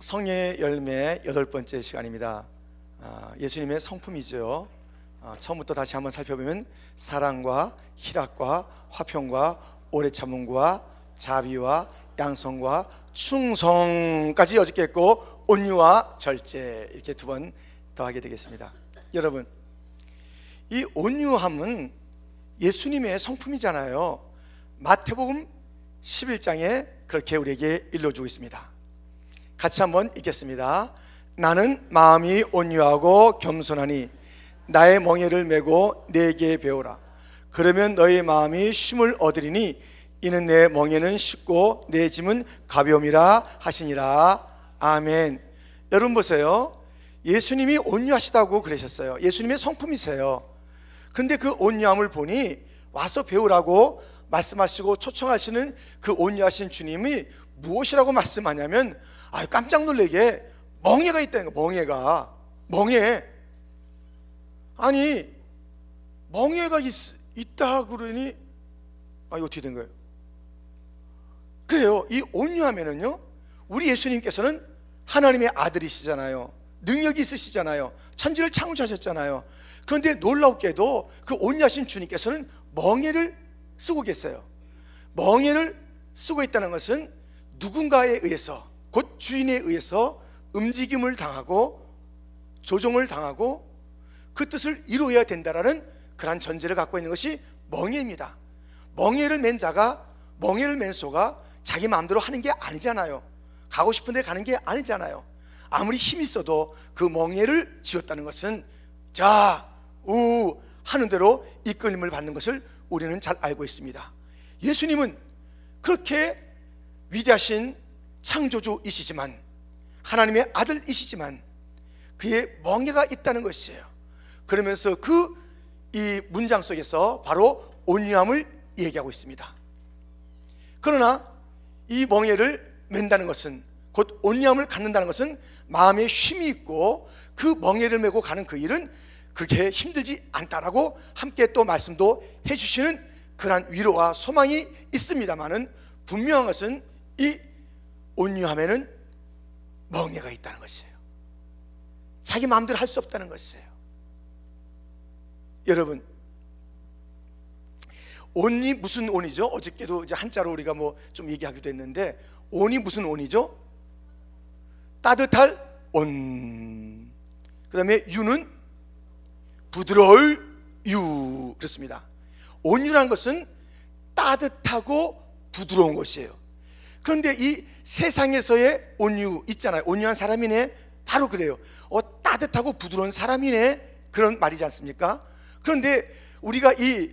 성의 열매 8번째 시간입니다. 예수님의 성품이죠. 처음부터 다시 한번 살펴보면 사랑과 희락과 화평과 오래 참음과 자비와 양성과 충성까지 여쭙겠고 온유와 절제, 이렇게 2번 더하게 되겠습니다. 여러분, 이 온유함은 예수님의 성품이잖아요. 마태복음 11장에 그렇게 우리에게 일러주고 있습니다. 같이 한번 읽겠습니다. 나는 마음이 온유하고 겸손하니 나의 멍에를 메고 내게 배우라. 그러면 너희 마음이 쉼을 얻으리니 이는 내 멍에는 쉽고 내 짐은 가벼움이라 하시니라. 아멘. 여러분 보세요. 예수님이 온유하시다고 그러셨어요. 예수님의 성품이세요. 그런데 그 온유함을 보니 와서 배우라고 말씀하시고 초청하시는 그 온유하신 주님이 무엇이라고 말씀하냐면, 깜짝 놀라게 멍에가 있다는 거예요. 멍에. 아니, 멍에가 있다 그러니 이거 어떻게 된 거예요? 그래요. 이 온유하면은요, 우리 예수님께서는 하나님의 아들이시잖아요. 능력이 있으시잖아요. 천지를 창조하셨잖아요. 그런데 놀랍게도 그 온유하신 주님께서는 멍에를 쓰고 계세요. 멍에를 쓰고 있다는 것은 누군가에 의해서, 곧 주인에 의해서 움직임을 당하고 조종을 당하고 그 뜻을 이루어야 된다라는 그러한 전제를 갖고 있는 것이 멍에입니다. 멍에를 맨 자가, 멍에를 맨 소가 자기 마음대로 하는 게 아니잖아요. 가고 싶은 데 가는 게 아니잖아요. 아무리 힘이 있어도 그 멍에를 쥐었다는 것은 자, 우 하는 대로 이끌림을 받는 것을 우리는 잘 알고 있습니다. 예수님은 그렇게 위대하신 창조주이시지만, 하나님의 아들이시지만 그의 멍에가 있다는 것이에요. 그러면서 이 문장 속에서 바로 온유함을 얘기하고 있습니다. 그러나 이 멍에를 맨다는 것은, 곧 온유함을 갖는다는 것은 마음에 쉼이 있고 그 멍에를 메고 가는 그 일은 그렇게 힘들지 않다라고 함께 또 말씀도 해주시는 그러한 위로와 소망이 있습니다만은, 분명한 것은 이 온유함에는 멍에가 있다는 것이에요. 자기 마음대로 할 수 없다는 것이에요. 여러분, 온이 무슨 온이죠? 어저께도 이제 한자로 우리가 좀 얘기하기도 했는데, 온이 무슨 온이죠? 따뜻할 온. 그 다음에 유는 부드러울 유. 그렇습니다. 온유란 것은 따뜻하고 부드러운 것이에요. 그런데 이 세상에서의 온유 있잖아요. 온유한 사람이네, 바로 그래요. 따뜻하고 부드러운 사람이네, 그런 말이지 않습니까? 그런데 우리가 이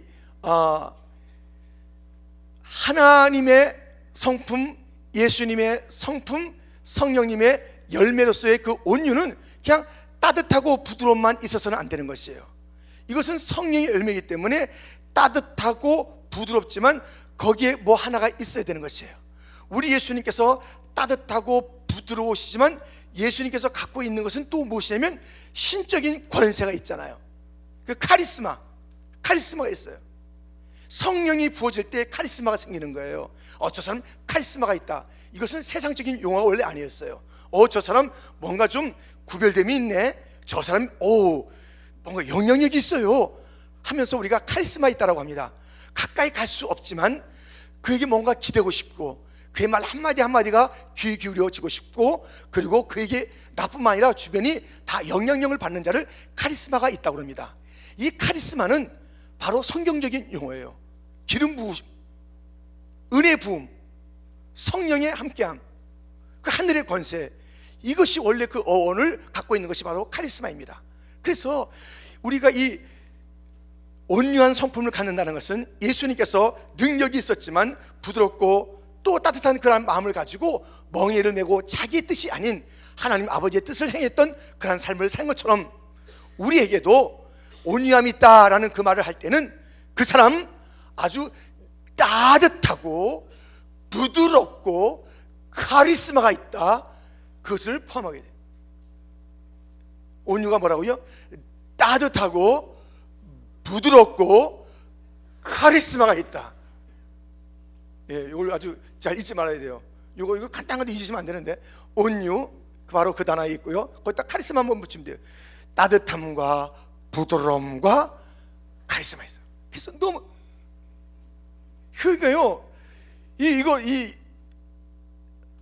하나님의 성품, 예수님의 성품, 성령님의 열매로서의 그 온유는 그냥 따뜻하고 부드러움만 있어서는 안 되는 것이에요. 이것은 성령의 열매이기 때문에 따뜻하고 부드럽지만 거기에 하나가 있어야 되는 것이에요. 우리 예수님께서 따뜻하고 부드러우시지만 예수님께서 갖고 있는 것은 또 무엇이냐면 신적인 권세가 있잖아요. 그 카리스마가 있어요. 성령이 부어질 때 카리스마가 생기는 거예요. 저 사람 카리스마가 있다. 이것은 세상적인 용어가 원래 아니었어요. 저 사람 뭔가 좀 구별됨이 있네. 저 사람 뭔가 영향력이 있어요 하면서 우리가 카리스마 있다라고 합니다. 가까이 갈 수 없지만 그에게 뭔가 기대고 싶고, 그의 말 한마디 한마디가 귀 기울여지고 싶고, 그리고 그에게 나뿐만 아니라 주변이 다 영향력을 받는 자를 카리스마가 있다고 합니다. 이 카리스마는 바로 성경적인 용어예요. 기름 부음, 은혜 부음, 성령의 함께함, 그 하늘의 권세, 이것이 원래 그 어원을 갖고 있는 것이 바로 카리스마입니다. 그래서 우리가 이 온유한 성품을 갖는다는 것은 예수님께서 능력이 있었지만 부드럽고 또 따뜻한 그런 마음을 가지고 멍에를 메고 자기의 뜻이 아닌 하나님 아버지의 뜻을 행했던 그런 삶을 산 것처럼, 우리에게도 온유함이 있다라는 그 말을 할 때는 그 사람 아주 따뜻하고 부드럽고 카리스마가 있다, 그것을 포함하게 돼요. 온유가 뭐라고요? 따뜻하고 부드럽고 카리스마가 있다. 이걸 아주 잘 잊지 말아야 돼요. 이거 간단한 것도 잊으시면 안 되는데, 온유, 바로 그 단어에 있고요. 거기다 카리스마 한번 붙이면 돼요. 따뜻함과 부드러움과 카리스마 있어요. 그래서 너무 그러니까요. 이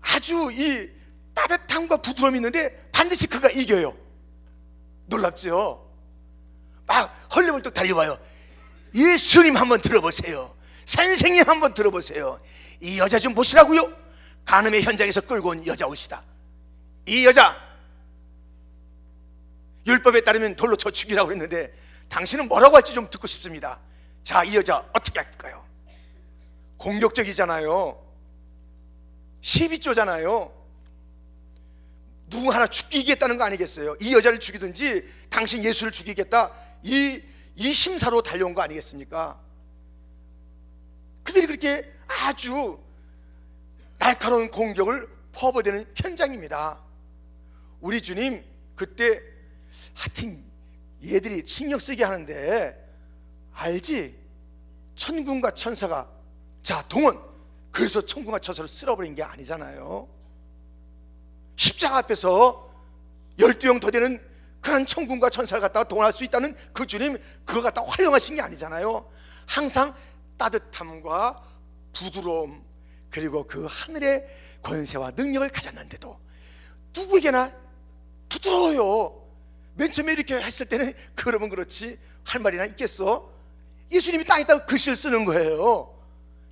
아주 이 따뜻함과 부드러움이 있는데 반드시 그가 이겨요. 놀랍죠? 막 헐레벌떡 달려와요. 예수님 한번 들어보세요. 선생님 한번 들어보세요. 이 여자 좀 보시라고요. 간음의 현장에서 끌고 온 여자 오시다. 이 여자 율법에 따르면 돌로 쳐 죽이라고 했는데 당신은 뭐라고 할지 좀 듣고 싶습니다. 자, 이 여자 어떻게 할까요? 공격적이잖아요. 시비조잖아요. 누구 하나 죽이겠다는 거 아니겠어요? 이 여자를 죽이든지 당신 예수를 죽이겠다, 이 심사로 달려온 거 아니겠습니까? 그들이 그렇게 아주 날카로운 공격을 퍼부어대는 현장입니다. 우리 주님 그때 하여튼 얘들이 신경 쓰게 하는데 알지? 천군과 천사가 자 동원, 그래서 천군과 천사를 쓸어버린 게 아니잖아요. 십자가 앞에서 12형 더 되는 그런 천군과 천사를 갖다가 동원할 수 있다는 그 주님, 그거 갖다 활용하신 게 아니잖아요. 항상 따뜻함과 부드러움, 그리고 그 하늘의 권세와 능력을 가졌는데도 누구에게나 부드러워요. 맨 처음에 이렇게 했을 때는 그러면 그렇지 할 말이나 있겠어? 예수님이 땅에다가 글씨를 쓰는 거예요.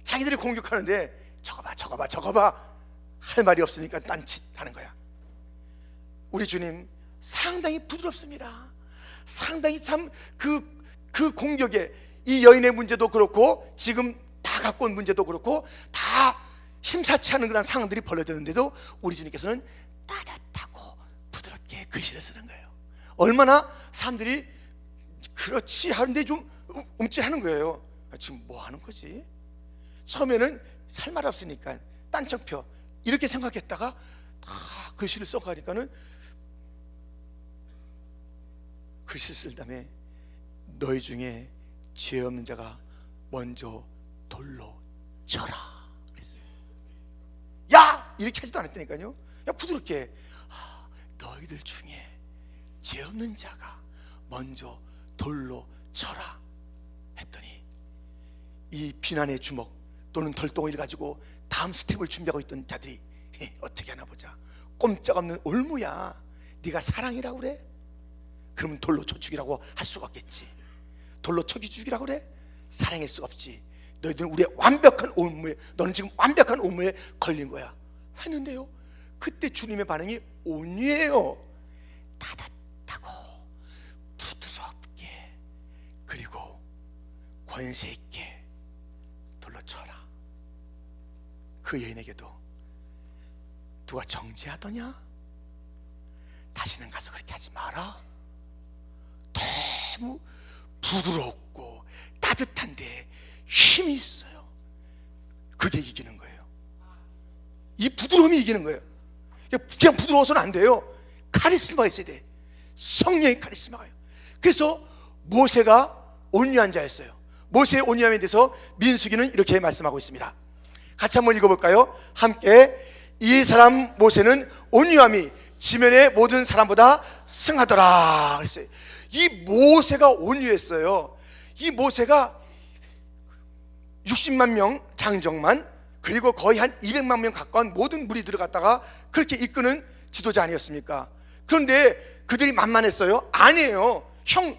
자기들이 공격하는데 적어봐 할 말이 없으니까 딴짓 하는 거야. 우리 주님 상당히 부드럽습니다. 상당히 참 그 공격에 이 여인의 문제도 그렇고 지금 다 갖고 온 문제도 그렇고 다 심사치 않은 그런 상황들이 벌어졌는데도 우리 주님께서는 따뜻하고 부드럽게 글씨를 쓰는 거예요. 얼마나 사람들이 그렇지 하는데 좀 움찔하는 거예요. 지금 뭐 하는 거지? 처음에는 할 말 없으니까 딴청표 이렇게 생각했다가 다 글씨를 써가니까는 글씨 쓸 다음에 너희 중에 죄 없는 자가 먼저 돌로 쳐라 그랬어요. 야! 이렇게 하지도 않았다니까요. 야, 부드럽게 너희들 중에 죄 없는 자가 먼저 돌로 쳐라 했더니 이 비난의 주먹 또는 덜덩이를 가지고 다음 스텝을 준비하고 있던 자들이 어떻게 하나 보자. 꼼짝없는 올무야, 네가 사랑이라고 그래? 그러면 돌로 쳐 죽이라고 할 수가 없겠지. 돌로 쳐 죽이라고 그래? 사랑할 수가 없지. 너희들은 우리의 완벽한 온무에, 너는 지금 완벽한 온무에 걸린 거야 했는데요, 그때 주님의 반응이 온유해요. 따뜻하고 부드럽게 그리고 권세 있게 돌로 쳐라. 그 여인에게도 누가 정죄하더냐? 다시는 가서 그렇게 하지 마라. 너무 부드럽고 따뜻한데 힘이 있어요. 그게 이기는 거예요. 이 부드러움이 이기는 거예요. 그냥 부드러워서는 안 돼요. 카리스마가 있어야 돼. 성령의 카리스마가요. 그래서 모세가 온유한 자였어요. 모세의 온유함에 대해서 민수기는 이렇게 말씀하고 있습니다. 같이 한번 읽어볼까요? 함께. 이 사람 모세는 온유함이 지면의 모든 사람보다 승하더라 그랬어요. 이 모세가 온유했어요. 이 모세가 60만 명 장정만 그리고 거의 한 200만 명 가까운 모든 무리들을 갖다가 그렇게 이끄는 지도자 아니었습니까? 그런데 그들이 만만했어요? 아니에요. 형,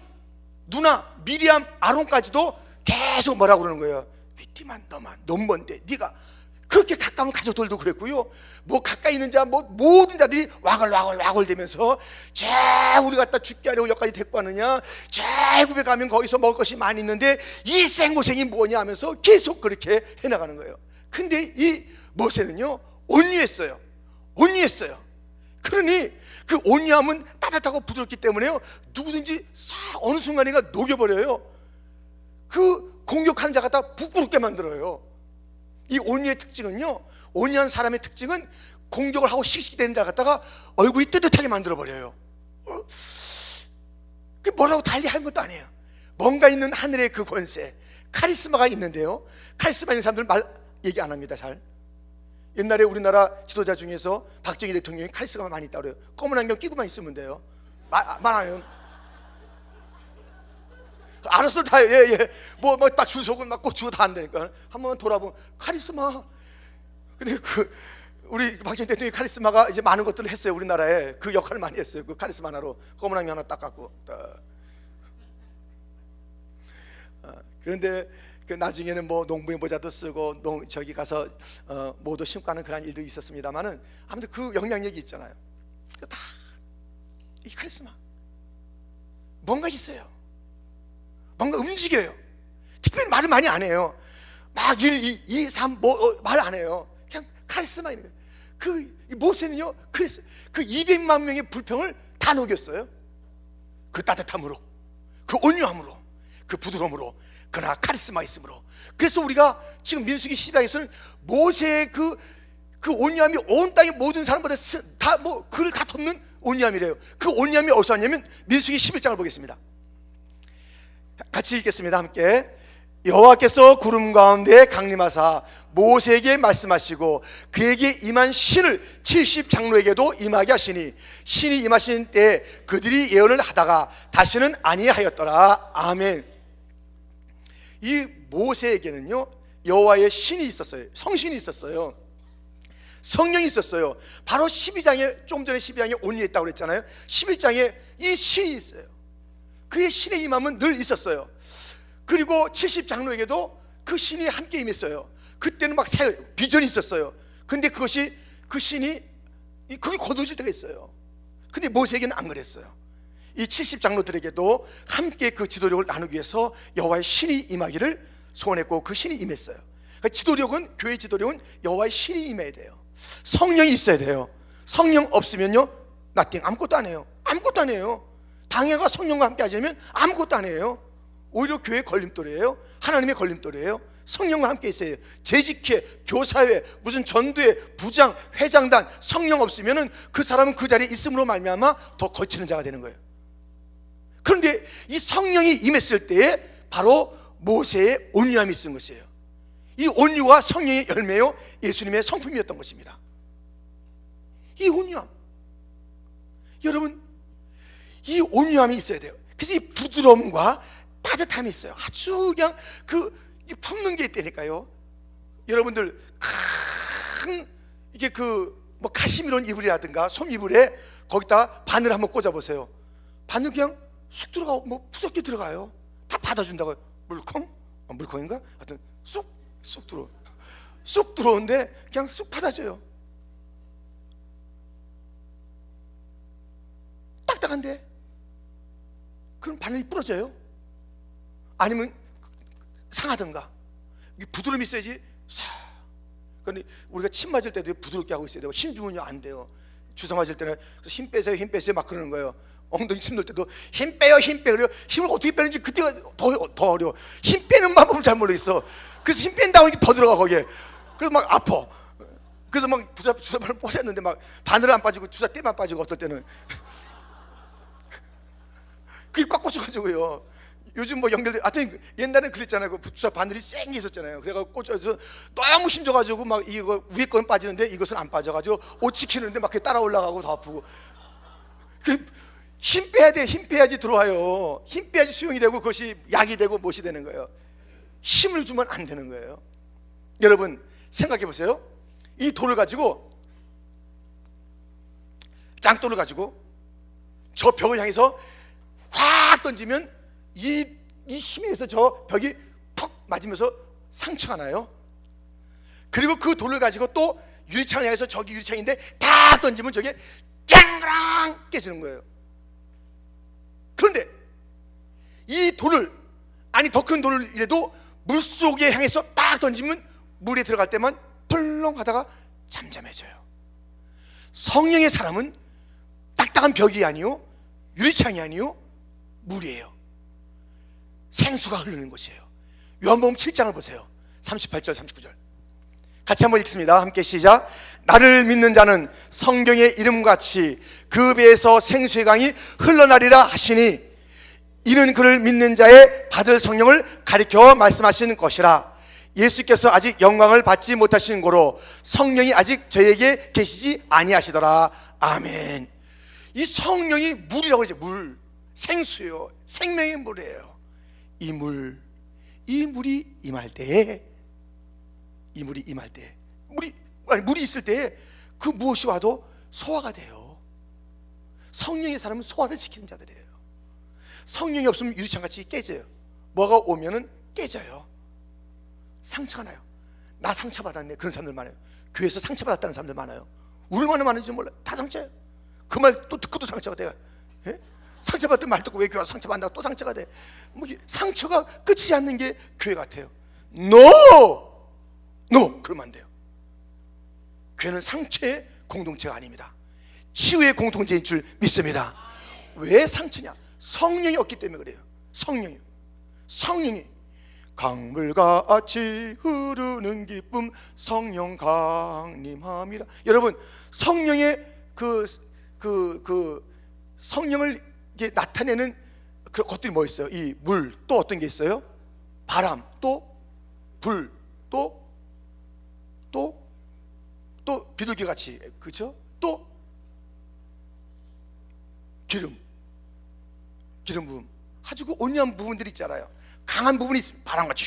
누나, 미리암, 아론까지도 계속 뭐라고 그러는 거예요? 위티만 너만, 넌 뭔데? 네가 그렇게 가까운 가족들도 그랬고요. 뭐 가까이 있는 자, 뭐 모든 자들이 와글와글 대면서 쟤 우리 갖다 죽게 하려고 여기까지 데리고 왔느냐? 쟤 애굽에 가면 거기서 먹을 것이 많이 있는데 이 생고생이 뭐냐 하면서 계속 그렇게 해나가는 거예요. 근데 이 모세는요 온유했어요. 그러니 그 온유함은 따뜻하고 부드럽기 때문에요 누구든지 싹 어느 순간인가 녹여버려요. 그 공격하는 자 갖다 부끄럽게 만들어요. 이 온유의 특징은요, 온유한 사람의 특징은 공격을 하고 씩씩대는 자 갖다가 얼굴이 뜨뜻하게 만들어버려요. 그 뭐라고 달리 하는 것도 아니에요. 뭔가 있는 하늘의 그 권세, 카리스마가 있는데요, 카리스마 있는 사람들은 말 얘기 안 합니다. 잘 옛날에 우리나라 지도자 중에서 박정희 대통령이 카리스마가 많이 있다고 그래요. 검은 안경 끼고만 있으면 돼요. 말 안 해요. 알았어, 다, 예. 딱 주석은 막 꼭 주고 다 한다니까. 한 번만 돌아보면 카리스마. 근데 우리 박정희 대통령이 카리스마가 이제 많은 것들을 했어요. 우리나라에 그 역할을 많이 했어요. 그 카리스마 하나로 검은 안경 하나 딱 갖고. 그런데 나중에는 뭐 농부의 모자도 쓰고 저기 가서 모도 심고 하는 그런 일도 있었습니다만은 아무튼 그 영향력이 있잖아요. 다 이 카리스마 뭔가 있어요. 뭔가 움직여요. 특별히 말을 많이 안 해요. 막 1, 2, 3 말 안 해요. 그냥 카리스마 있는 거예요. 그 모세는요, 그랬어요. 그 200만 명의 불평을 다 녹였어요. 그 따뜻함으로, 그 온유함으로, 그 부드러움으로, 그러나 카리스마 있음으로. 그래서 우리가 지금 민수기 12장에서는 모세의 그 온유함이 온 땅의 모든 사람보다 그를 다 덮는 온유함이래요. 그 온유함이 어디서 왔냐면 민수기 11장을 보겠습니다. 같이 읽겠습니다. 함께. 여호와께서 구름 가운데 강림하사 모세에게 말씀하시고 그에게 임한 신을 70장로에게도 임하게 하시니 신이 임하신 때에 그들이 예언을 하다가 다시는 아니하였더라. 아멘. 이 모세에게는요, 여호와의 신이 있었어요. 성신이 있었어요. 성령이 있었어요. 바로 12장에, 좀 전에 12장에 온유했다고 그랬잖아요. 11장에 이 신이 있어요. 그의 신의 임함은 늘 있었어요. 그리고 70장로에게도 그 신이 함께 임했어요. 그때는 막 비전이 있었어요. 근데 그 신이 그게 거두어질 때가 있어요. 근데 모세에게는 안 그랬어요. 이 70장로들에게도 함께 그 지도력을 나누기 위해서 여호와의 신이 임하기를 소원했고 그 신이 임했어요. 그러니까 지도력은, 교회 지도력은 여호와의 신이 임해야 돼요. 성령이 있어야 돼요. 성령 없으면요, nothing, 아무것도 안 해요. 아무것도 안 해요. 당회가 성령과 함께 하지 않으면 아무것도 안 해요. 오히려 교회의 걸림돌이에요. 하나님의 걸림돌이에요. 성령과 함께 있어야 해요. 재직회, 교사회, 무슨 전도회, 부장, 회장단, 성령 없으면은 그 사람은 그 자리에 있음으로 말미암아 더 거치는 자가 되는 거예요. 그런데 이 성령이 임했을 때에 바로 모세의 온유함이 있은 것이에요. 이 온유와 성령의 열매요, 예수님의 성품이었던 것입니다. 이 온유함, 여러분, 이 온유함이 있어야 돼요. 그래서 이 부드러움과 따뜻함이 있어요. 아주 그냥 품는 게 있다니까요. 여러분들 큰 이게 뭐 카시미론 이불이라든가 솜 이불에 거기다 바늘 한번 꽂아 보세요. 바늘 그냥 쑥 들어가고 뭐 부드럽게 들어가요. 다 받아준다고요. 물컹? 물컹인가? 하여튼 쑥 들어오는데 그냥 쑥 받아줘요. 딱딱한데 그럼 바늘이 부러져요? 아니면 상하든가. 부드러움이 있어야지. 그런데 우리가 침 맞을 때도 부드럽게 하고 있어야 돼요. 힘 주면요 안 돼요. 주사 맞을 때는 힘 빼세요 막 그러는 거예요. 엉덩이 침 넣을 때도 힘 빼요 그래요. 힘을 어떻게 빼는지 그때가 더 어려워. 힘 빼는 방법을 잘 모르겠어. 그래서 힘 뺀다고 이게 더 들어가 거기에. 그래서 막 아파. 그래서 막 주사바늘 꽂았는데 막 바늘은 안 빠지고 주사 떼만 빠지고 어떨 때는 그게 꽉 꽂혀가지고요. 요즘 뭐 연결돼. 하여튼 옛날엔 그랬잖아요. 그 주사 바늘이 센 게 있었잖아요. 그래가지고 꽂혀서 너무 힘줘가지고 막 이거 위에 건 빠지는데 이것은 안 빠져가지고 옷 지키는데 막 따라 올라가고 더 아프고. 힘 빼야 돼. 힘 빼야지 들어와요. 힘 빼야지 수용이 되고 그것이 약이 되고 못이 되는 거예요. 힘을 주면 안 되는 거예요. 여러분 생각해 보세요. 이 돌을 가지고, 짱돌을 가지고 저 벽을 향해서 확 던지면 이 힘에 의해서 저 벽이 푹 맞으면서 상처가 나요. 그리고 그 돌을 가지고 또 유리창을 향해서, 저기 유리창인데 딱 던지면 저게 짱그랑 깨지는 거예요. 그런데 이 돌을, 아니 더 큰 돌을 이래도 물속에 향해서 딱 던지면 물에 들어갈 때만 펄렁 하다가 잠잠해져요. 성령의 사람은 딱딱한 벽이 아니요, 유리창이 아니요, 물이에요. 생수가 흐르는 곳이에요. 요한복음 7장을 보세요. 38절 39절 같이 한번 읽습니다. 함께 시작. 나를 믿는 자는 성경의 이름같이 그 배에서 생수의 강이 흘러나리라 하시니 이는 그를 믿는 자의 받을 성령을 가리켜 말씀하시는 것이라. 예수께서 아직 영광을 받지 못하신 고로 성령이 아직 저에게 계시지 아니하시더라. 아멘. 이 성령이 물이라고 그러죠. 물, 생수요, 생명의 물이에요. 이 물이 임할 때에, 물이 있을 때에 그 무엇이 와도 소화가 돼요. 성령의 사람은 소화를 시키는 자들이에요. 성령이 없으면 유리창같이 깨져요. 뭐가 오면은 깨져요. 상처가 나요. 나 상처받았네, 그런 사람들 많아요. 교회에서 상처받았다는 사람들 많아요. 얼마나 많은지 몰라요. 다 상처예요. 그 말 또 듣고 또 상처가 돼요. 예? 상처받던 말 듣고 왜 교회 상처받는다고 또 상처가 돼. 뭐 상처가 끝이지 않는 게 교회 같아요. NO! 그러면 안 돼요. 교회는 상처의 공동체가 아닙니다. 치유의 공동체인 줄 믿습니다. 왜 상처냐? 성령이 없기 때문에 그래요. 성령이 강물같이 흐르는 기쁨 성령 강림함이라. 여러분, 성령의 성령을 이게 나타내는 그 것들이 뭐 있어요? 이 물, 또 어떤 게 있어요? 바람, 또 불, 또 비둘기 같이, 그렇죠? 또 기름 부음, 아주 그 온유한 부분들이 있잖아요. 강한 부분이 바람같이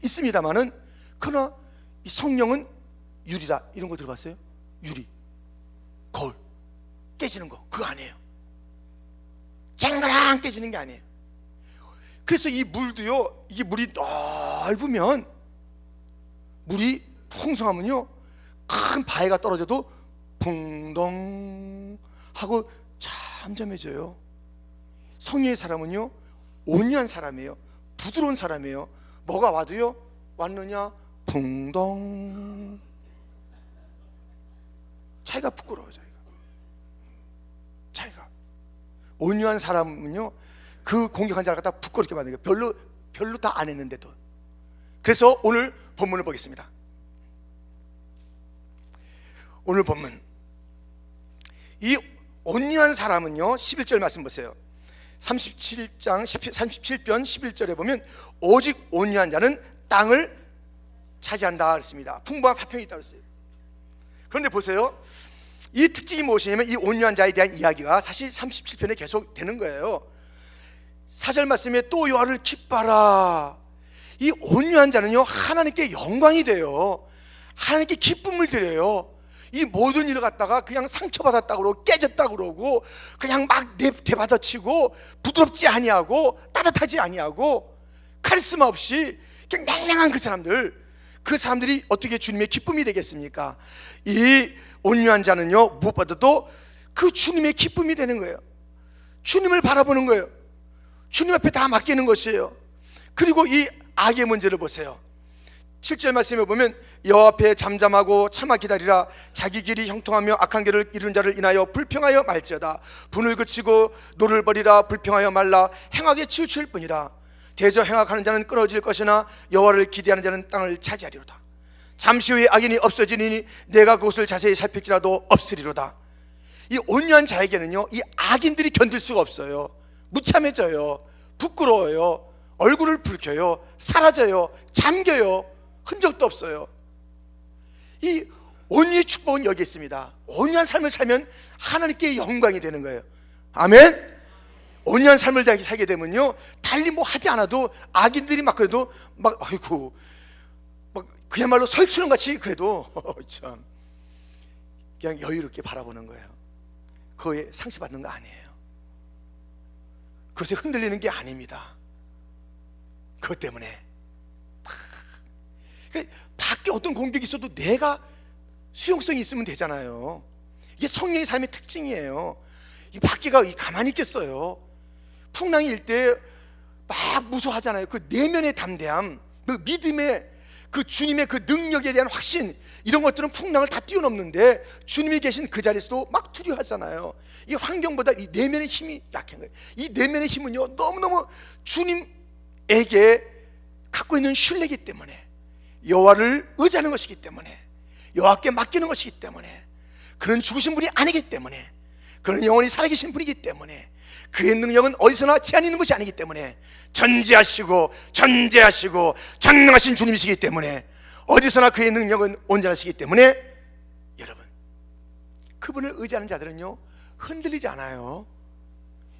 있습니다만은, 그러나 이 성령은 유리다, 이런 거 들어봤어요? 유리, 거울 깨지는 거, 그거 아니에요. 쨍그랑 깨지는 게 아니에요. 그래서 이 물도요, 이게 물이 넓으면, 물이 풍성하면요, 큰 바위가 떨어져도 붕덩 하고 잠잠해져요. 성령의 사람은요, 온유한 사람이에요. 부드러운 사람이에요. 뭐가 와도요, 왔느냐 붕덩. 자기가 부끄러워요. 자기가 온유한 사람은요, 그 공격한 자를 갖다 부끄럽게 만드는 거예요. 별로 다 안 했는데도. 그래서 오늘 본문을 보겠습니다. 오늘 본문, 이 온유한 사람은요, 11절 말씀 보세요. 37편 11절에 보면 오직 온유한 자는 땅을 차지한다 그랬습니다. 풍부한 화평이 있다고 했어요. 그런데 보세요, 이 특징이 무엇이냐면, 이 온유한 자에 대한 이야기가 사실 37편에 계속 되는 거예요. 4절 말씀에 또 여호와를 기뻐하라. 이 온유한 자는요, 하나님께 영광이 돼요. 하나님께 기쁨을 드려요. 이 모든 일을 갖다가 그냥 상처받았다고 그러고 깨졌다고 그러고 그냥 막 대받아치고 부드럽지 아니하고 따뜻하지 아니하고 카리스마 없이 그냥 냉랭한 그 사람들이 어떻게 주님의 기쁨이 되겠습니까? 이 온유한 자는요, 무엇보다도 그 주님의 기쁨이 되는 거예요. 주님을 바라보는 거예요. 주님 앞에 다 맡기는 것이에요. 그리고 이 악의 문제를 보세요. 7절 말씀에 보면 여호와 앞에 잠잠하고 참아 기다리라. 자기 길이 형통하며 악한 길을 이루는 자를 인하여 불평하여 말지어다. 분을 그치고 노를 버리라. 불평하여 말라. 행악에 치우칠 뿐이라. 대저 행악하는 자는 끊어질 것이나 여호와를 기대하는 자는 땅을 차지하리로다. 잠시 후에 악인이 없어지니 내가 그것을 자세히 살필지라도 없으리로다. 이 온유한 자에게는요, 이 악인들이 견딜 수가 없어요. 무참해져요. 부끄러워요. 얼굴을 붉혀요. 사라져요. 잠겨요. 흔적도 없어요. 이 온유의 축복은 여기 있습니다. 온유한 삶을 살면 하나님께 영광이 되는 거예요. 아멘. 온유한 삶을 살게 되면요, 달리 뭐 하지 않아도 악인들이 막 그래도 막 아이고 막 그야말로 설치는 같이 그래도 참 그냥 여유롭게 바라보는 거예요. 그거에 상처받는 거 아니에요. 그것에 흔들리는 게 아닙니다. 그것 때문에 밖에 어떤 공격이 있어도 내가 수용성이 있으면 되잖아요. 이게 성령의 삶의 특징이에요. 이 밖에가 가만히 있겠어요. 풍랑이 일 때 막 무서워하잖아요. 그 내면의 담대함, 그 믿음의 그 주님의 그 능력에 대한 확신, 이런 것들은 풍랑을 다 뛰어넘는데 주님이 계신 그 자리에서도 막 두려워하잖아요. 이 환경보다 이 내면의 힘이 약한 거예요. 이 내면의 힘은요, 너무너무 주님에게 갖고 있는 신뢰이기 때문에, 여호와를 의지하는 것이기 때문에, 여호와께 맡기는 것이기 때문에, 그는 죽으신 분이 아니기 때문에, 그는 영원히 살아계신 분이기 때문에, 그의 능력은 어디서나 제한 있는 것이 아니기 때문에 전지하시고 전능하신 주님이시기 때문에 어디서나 그의 능력은 온전하시기 때문에 여러분, 그분을 의지하는 자들은요 흔들리지 않아요.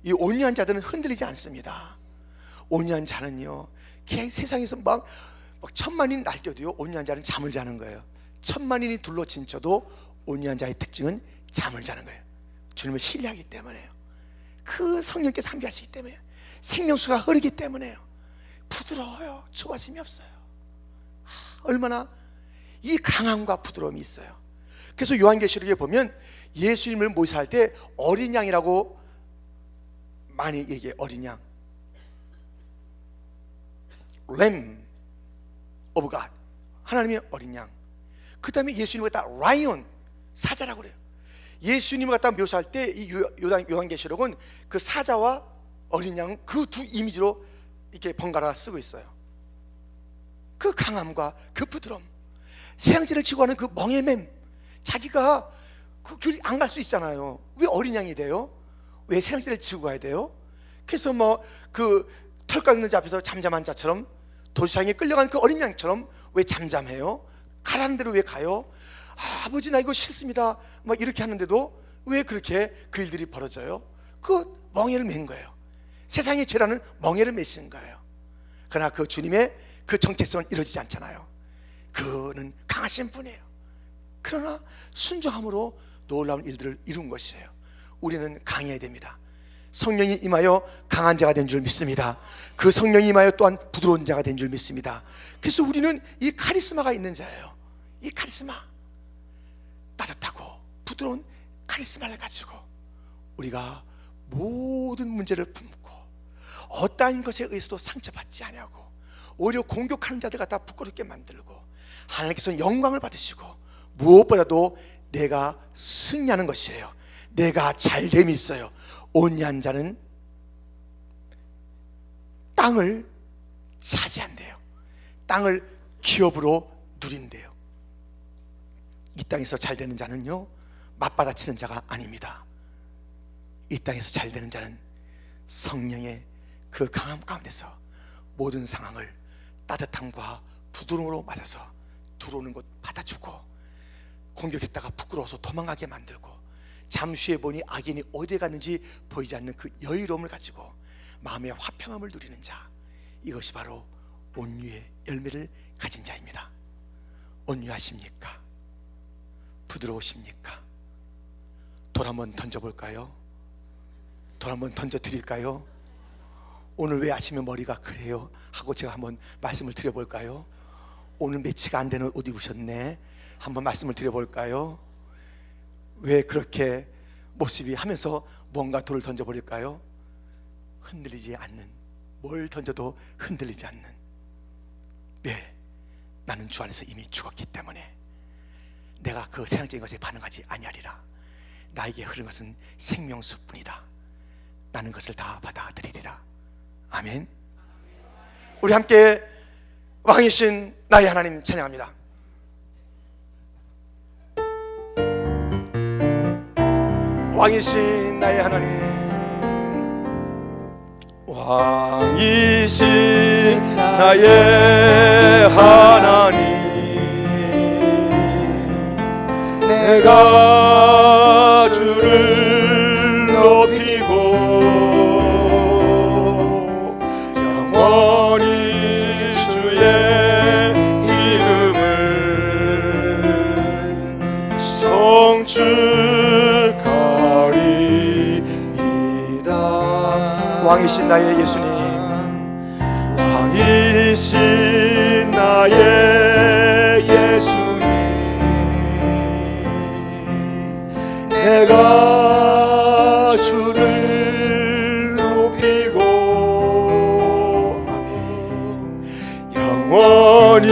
이 온유한 자들은 흔들리지 않습니다. 온유한 자는요 그냥 세상에서 막 천만인이 날뛰어도요 온유한 자는 잠을 자는 거예요. 천만인이 둘러친쳐도 온유한 자의 특징은 잠을 자는 거예요. 주님을 신뢰하기 때문에요. 그 성령께서 함께하시기 때문에, 생명수가 흐르기 때문에요. 부드러워요. 조바심이 없어요. 얼마나 이 강함과 부드러움이 있어요. 그래서 요한계시록에 보면 예수님을 모시할 때 어린 양이라고 많이 얘기해요. 어린 양, 램 오브 갓, 하나님의 어린 양. 그 다음에 예수님을 갖다 라이온, 사자라고 그래요. 예수님을 갖다 묘사할 때 이 요한계시록은 그 사자와 어린 양 그 두 이미지로 이렇게 번갈아 쓰고 있어요. 그 강함과 그 부드러움, 세상지를 지고 가는 그 멍에 맴, 자기가 그 길 안 갈 수 있잖아요. 왜 어린 양이 돼요? 왜 세상지를 지고 가야 돼요? 그래서 뭐 그 털 깎는 자 앞에서 잠잠한 자처럼, 도시장에 끌려가는 그 어린 양처럼 왜 잠잠해요? 가라는 대로 왜 가요? 아버지 나 이거 싫습니다 막 이렇게 하는데도 왜 그렇게 그 일들이 벌어져요? 그 멍에를 맨 거예요. 세상의 죄라는 멍에를 메신 거예요. 그러나 그 주님의 그 정체성은 이루어지지 않잖아요. 그는 강하신 분이에요. 그러나 순종함으로 놀라운 일들을 이룬 것이에요. 우리는 강해야 됩니다. 성령이 임하여 강한 자가 된 줄 믿습니다. 그 성령이 임하여 또한 부드러운 자가 된 줄 믿습니다. 그래서 우리는 이 카리스마가 있는 자예요. 이 카리스마, 따뜻하고 부드러운 카리스마를 가지고 우리가 모든 문제를 품고 어떠한 것에 의해서도 상처받지 아니하고 오히려 공격하는 자들 갖다 부끄럽게 만들고 하나님께서 영광을 받으시고 무엇보다도 내가 승리하는 것이에요. 내가 잘됨이 있어요. 온유한 자는 땅을 차지한대요. 땅을 기업으로 누린대요. 이 땅에서 잘 되는 자는요 맞받아치는 자가 아닙니다. 이 땅에서 잘 되는 자는 성령의 그 강함 가운데서 모든 상황을 따뜻함과 부드러움으로 맞아서 들어오는 것 받아주고, 공격했다가 부끄러워서 도망가게 만들고, 잠시 후에 보니 악인이 어디에 갔는지 보이지 않는 그 여유로움을 가지고 마음의 화평함을 누리는 자, 이것이 바로 온유의 열매를 가진 자입니다. 온유하십니까? 부드러우십니까? 돌 한번 던져볼까요? 돌 한번 던져드릴까요? 오늘 왜 아침에 머리가 그래요? 하고 제가 한번 말씀을 드려볼까요? 오늘 매치가 안 되는 옷 입으셨네. 한번 말씀을 드려볼까요? 왜 그렇게 모습이 하면서 뭔가 돌을 던져버릴까요? 흔들리지 않는, 뭘 던져도 흔들리지 않는, 왜? 나는 주 안에서 이미 죽었기 때문에 내가 그 세상적인 것에 반응하지 아니하리라. 나에게 흐른 것은 생명수뿐이다. 나는 것을 다 받아들이리라. 아멘. 우리 함께 왕이신 나의 하나님 찬양합니다. 왕이신 나의 하나님, 왕이신 나의 하나님, 내가 주를 높이고 영원히 주의 이름을 송축하리이다. 왕이신 나의 예수님, 왕이신 나의 예수님, 내가 주를 높이고 영원히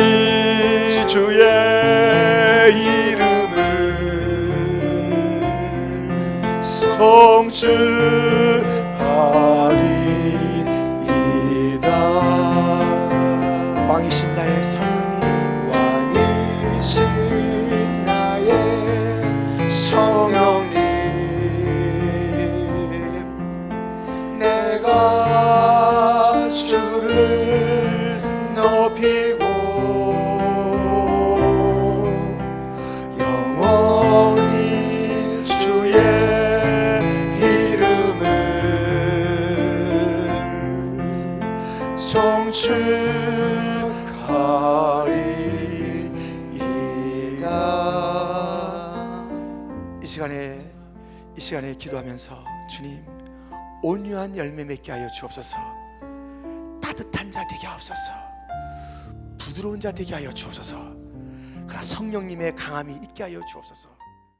주의 이름을 송축하리이다. 왕이신 나의 성령님, 왕이신 나의 성령님, 송축하리이다. 이 시간에 기도하면서 주님, 온유한 열매 맺게 하여 주옵소서. 따뜻한 자 되게 하옵소서. 부드러운 자 되게 하여 주옵소서. 그러나 성령님의 강함이 있게 하여 주옵소서.